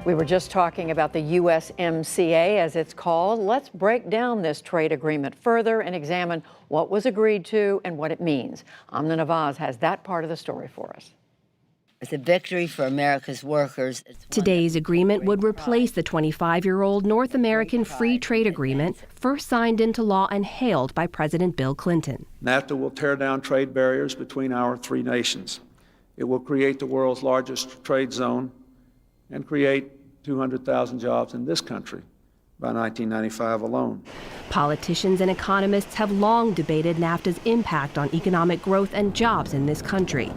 We were just talking about the USMCA, as it's called. Let's break down this trade agreement further and examine what was agreed to and what it means. Amna Nawaz has that part of the story for us. It's a victory for America's workers. Today's agreement would replace the 25-year-old North American Free Trade Agreement, first signed into law and hailed by President Bill Clinton. NAFTA will tear down trade barriers between our three nations. It will create the world's largest trade zone and create 200,000 jobs in this country by 1995 alone. Politicians and economists have long debated NAFTA's impact on economic growth and jobs in this country.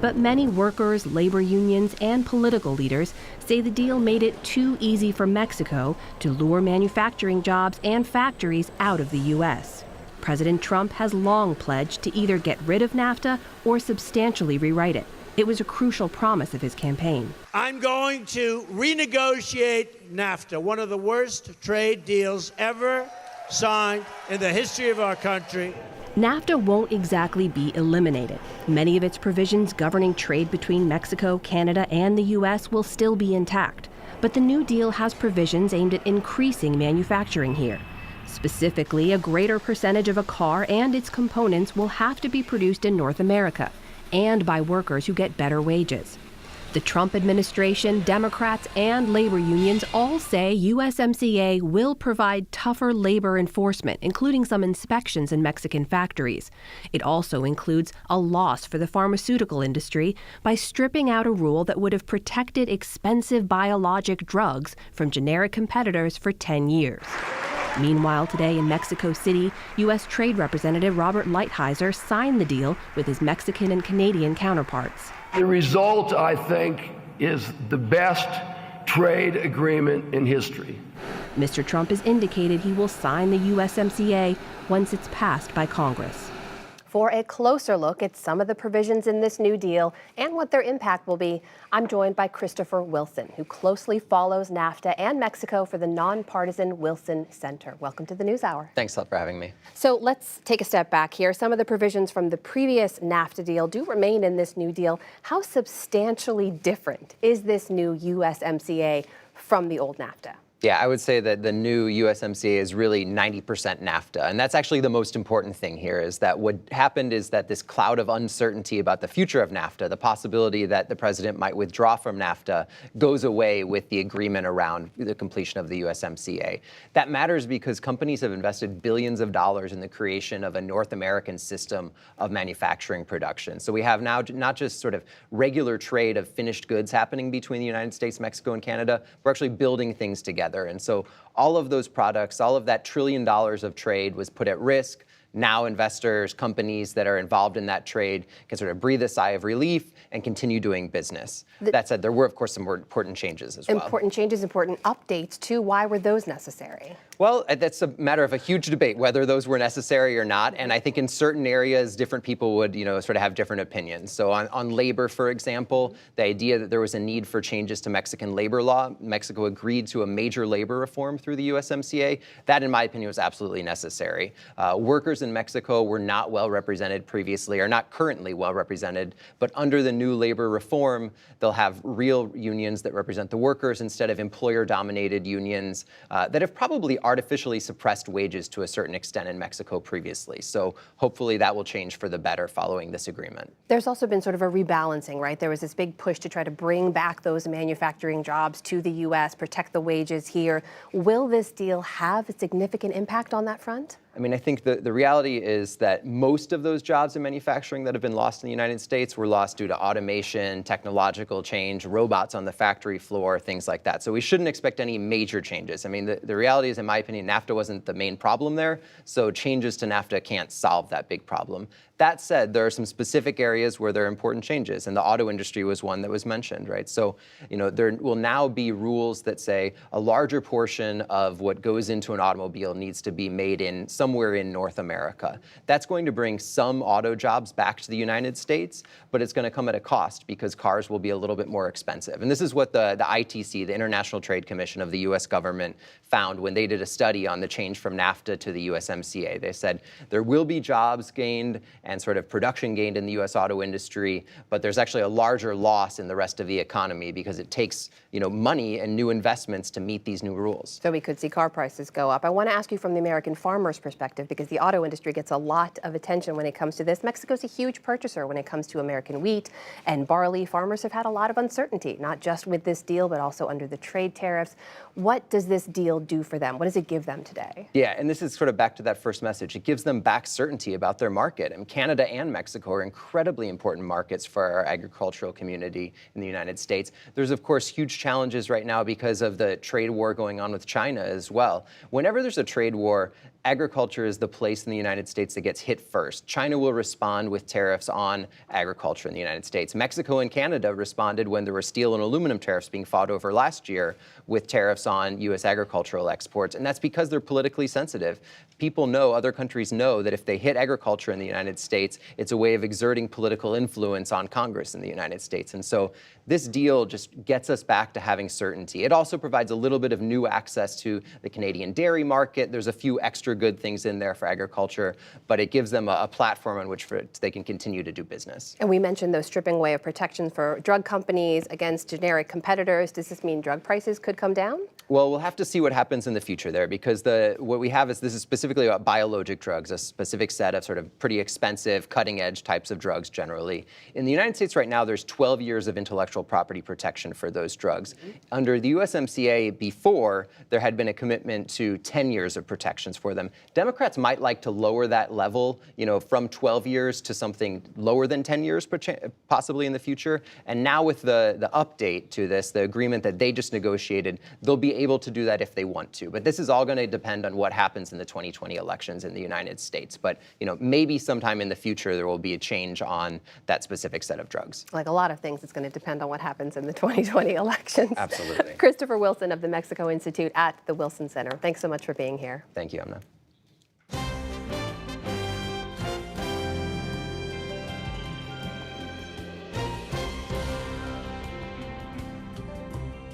But many workers, labor unions, and political leaders say the deal made it too easy for Mexico to lure manufacturing jobs and factories out of the U.S. President Trump has long pledged to either get rid of NAFTA or substantially rewrite it. It was a crucial promise of his campaign. I'm going to renegotiate NAFTA, one of the worst trade deals ever signed in the history of our country. NAFTA won't exactly be eliminated. Many of its provisions governing trade between Mexico, Canada, and the U.S. will still be intact. But the new deal has provisions aimed at increasing manufacturing here. Specifically, a greater percentage of a car and its components will have to be produced in North America, and by workers who get better wages. The Trump administration, Democrats, and labor unions all say USMCA will provide tougher labor enforcement, including some inspections in Mexican factories. It also includes a loss for the pharmaceutical industry by stripping out a rule that would have protected expensive biologic drugs from generic competitors for 10 years. Meanwhile, today in Mexico City, U.S. Trade Representative Robert Lighthizer signed the deal with his Mexican and Canadian counterparts. The result, I think, is the best trade agreement in history. Mr. Trump has indicated he will sign the USMCA once it's passed by Congress. For a closer look at some of the provisions in this new deal and what their impact will be, I'm joined by Christopher Wilson, who closely follows NAFTA and Mexico for the nonpartisan Wilson Center. Welcome to the NewsHour. Thanks a lot for having me. So let's take a step back here. Some of the provisions from the previous NAFTA deal do remain in this new deal. How substantially different is this new USMCA from the old NAFTA? Yeah, I would say that the new USMCA is really 90% NAFTA. And that's actually the most important thing here, is that what happened is that this cloud of uncertainty about the future of NAFTA, the possibility that the president might withdraw from NAFTA, goes away with the agreement around the completion of the USMCA. That matters because companies have invested billions of dollars in the creation of a North American system of manufacturing production. So we have now not just sort of regular trade of finished goods happening between the United States, Mexico, and Canada, we're actually building things together. And so all of those products, all of that $1 trillion of trade was put at risk. Now investors, companies that are involved in that trade can sort of breathe a sigh of relief and continue doing business. That said, there were, of course, some more important changes as well. Important changes, important updates, too. Why were those necessary? Well, that's a matter of a huge debate, whether those were necessary or not. And I think in certain areas, different people would, sort of have different opinions. So on labor, for example, the idea that there was a need for changes to Mexican labor law, Mexico agreed to a major labor reform through the USMCA. That, in my opinion, was absolutely necessary. Workers in Mexico were not well represented previously, are not currently well represented, but under the new labor reform, they'll have real unions that represent the workers instead of employer-dominated unions that have probably artificially suppressed wages to a certain extent in Mexico previously. So hopefully that will change for the better following this agreement. There's also been sort of a rebalancing, right? There was this big push to try to bring back those manufacturing jobs to the U.S., protect the wages here. Will this deal have a significant impact on that front? I mean, I think the reality is that most of those jobs in manufacturing that have been lost in the United States were lost due to automation, technological change, robots on the factory floor, things like that. So we shouldn't expect any major changes. I mean, the reality is, in my opinion, NAFTA wasn't the main problem there, so changes to NAFTA can't solve that big problem. That said, there are some specific areas where there are important changes, and the auto industry was one that was mentioned, right? So, there will now be rules that say a larger portion of what goes into an automobile needs to be made in somewhere in North America. That's going to bring some auto jobs back to the United States, but it's going to come at a cost because cars will be a little bit more expensive. And this is what the ITC, the International Trade Commission of the U.S. government, found when they did a study on the change from NAFTA to the USMCA. They said there will be jobs gained and sort of production gained in the U.S. auto industry, but there's actually a larger loss in the rest of the economy because it takes, money and new investments to meet these new rules. So we could see car prices go up. I want to ask you from the American farmer's perspective, because the auto industry gets a lot of attention when it comes to this. Mexico's a huge purchaser when it comes to American wheat and barley. Farmers have had a lot of uncertainty, not just with this deal, but also under the trade tariffs. What does this deal do for them? What does it give them today? Yeah, and this is sort of back to that first message. It gives them back certainty about their market. And Canada and Mexico are incredibly important markets for our agricultural community in the United States. There's, of course, huge challenges right now because of the trade war going on with China as well. Whenever there's a trade war, agriculture is the place in the United States that gets hit first. China will respond with tariffs on agriculture in the United States. Mexico and Canada responded when there were steel and aluminum tariffs being fought over last year with tariffs on U.S. agricultural exports. And that's because they're politically sensitive. People know, other countries know, that if they hit agriculture in the United States, it's a way of exerting political influence on Congress in the United States. And so this deal just gets us back to having certainty. It also provides a little bit of new access to the Canadian dairy market. There's a few extra good things in there for agriculture, but it gives them a platform on which they can continue to do business. And we mentioned those stripping away of protections for drug companies against generic competitors. Does this mean drug prices could come down? Well, we'll have to see what happens in the future there, because what we have is, this is specifically about biologic drugs, a specific set of sort of pretty expensive, cutting-edge types of drugs generally. In the United States right now, there's 12 years of intellectual property protection for those drugs. Under the USMCA before, there had been a commitment to 10 years of protections for them. Democrats might like to lower that level, from 12 years to something lower than 10 years possibly in the future. And now with the update to this, the agreement that they just negotiated, they'll be able to do that if they want to. But this is all going to depend on what happens in the 2020 elections in the United States. But maybe sometime in the future there will be a change on that specific set of drugs. Like a lot of things, it's going to depend on what happens in the 2020 elections. Absolutely. Christopher Wilson of the Mexico Institute at the Wilson Center. Thanks so much for being here. Thank you, Amna.